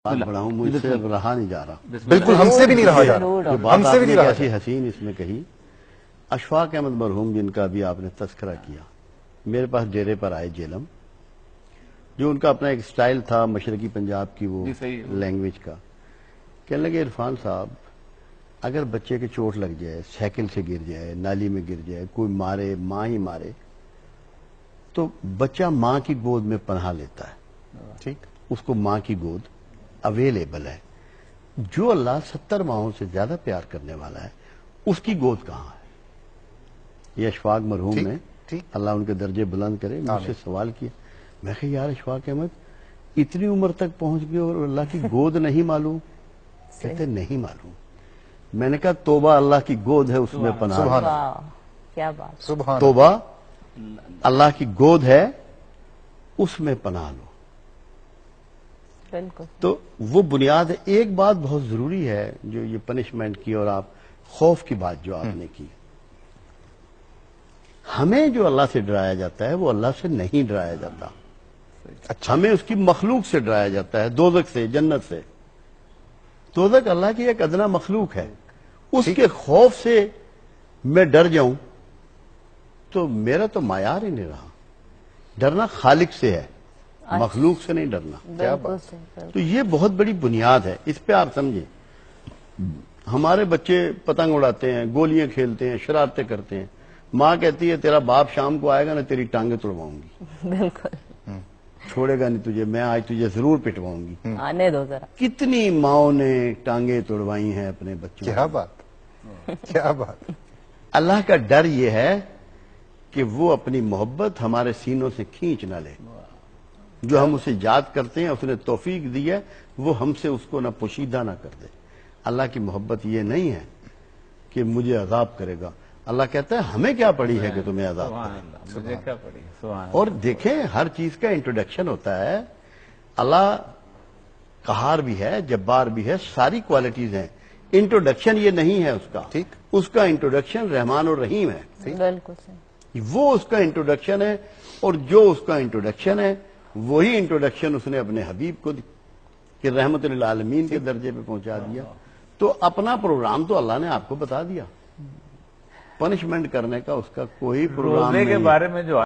بات بڑھاؤں مجھ سے رہا نہیں جا رہا، بالکل ہم سے بھی نہیں رہا جا رہا، ہم سے بھی نہیں رہا۔ ایسی حسین اس میں کہی اشفاق احمد مرحوم جن کا بھی آپ نے تذکرہ کیا، میرے پاس ڈیرے پر آئے جیلم، جو ان کا اپنا ایک سٹائل تھا مشرقی پنجاب کی وہ لینگویج کا، کہنے لگے عرفان صاحب اگر بچے کے چوٹ لگ جائے، سائیکل سے گر جائے، نالی میں گر جائے، کوئی مارے، ماں ہی مارے، تو بچہ ماں کی گود میں پناہ لیتا ہے، ٹھیک، اس کو ماں کی گود اویلیبل ہے۔ جو اللہ 70 ماہوں سے زیادہ پیار کرنے والا ہے اس کی گود کہاں ہے؟ یہ اشفاق مرحوم نے، اللہ ان کے درجے بلند کرے، مجھ سے سوال کیا۔ میں کہا یار اشفاق احمد اتنی عمر تک پہنچ گئے اور اللہ کی گود نہیں معلوم؟ کہتے نہیں معلوم۔ میں نے کہا توبہ اللہ کی گود ہے اس میں پناہ لو۔ کیا بات، توبہ اللہ کی گود ہے اس میں پناہ لو۔ بالکل تو وہ بنیاد ہے۔ ایک بات بہت ضروری ہے جو یہ پنشمنٹ کی اور آپ خوف کی بات جو آپ نے کی، ہمیں جو اللہ سے ڈرایا جاتا ہے وہ اللہ سے نہیں ڈرایا جاتا، ہمیں اس کی مخلوق سے ڈرایا جاتا ہے، دوزخ سے، جنت سے۔ دوزخ اللہ کی ایک ادنا مخلوق ہے، اس کے خوف سے میں ڈر جاؤں تو میرا تو معیار ہی نہیں رہا۔ ڈرنا خالق سے ہے، مخلوق سے نہیں ڈرنا۔ تو یہ بہت بڑی بنیاد ہے، اس پہ آپ سمجھیں۔ ہمارے بچے پتنگ اڑاتے ہیں، گولیاں کھیلتے ہیں، شرارتیں کرتے ہیں، ماں کہتی ہے تیرا باپ شام کو آئے گا نا تیری ٹانگیں توڑواؤں گی، بالکل چھوڑے گا نہیں تجھے، میں آج تجھے ضرور پٹواؤں گی۔ آنے دو ذرا۔ کتنی ماؤں نے ٹانگیں توڑوائی ہیں اپنے بچوں کیا بات، کیا بات۔ اللہ کا ڈر یہ ہے کہ وہ اپنی محبت ہمارے سینوں سے کھینچ نہ لے، جو ہم اسے یاد کرتے ہیں، اس نے توفیق دی ہے، وہ ہم سے اس کو نہ پوشیدہ نہ کر دے۔ اللہ کی محبت یہ نہیں ہے کہ مجھے عذاب کرے گا، اللہ کہتا ہے ہمیں کیا پڑی ہے کہ تمہیں عذاب کرے۔ اور دیکھیں ہر چیز کا انٹروڈکشن ہوتا ہے، اللہ قہار بھی ہے، جبار بھی ہے، ساری کوالٹیز ہیں، انٹروڈکشن یہ نہیں ہے اس کا، اس کا انٹروڈکشن رحمان اور رحیم ہے، بالکل صحیح، وہ اس کا انٹروڈکشن ہے، اور جو اس کا انٹروڈکشن ہے وہی انٹروڈکشن اس نے اپنے حبیب کو دی کہ رحمت للعالمین کے درجے پہ پہنچا دیا۔ تو اپنا پروگرام تو اللہ نے آپ کو بتا دیا، پنشمنٹ کرنے کا اس کا کوئی پروگرام نہیں ہے۔ روزے کے بارے میں جو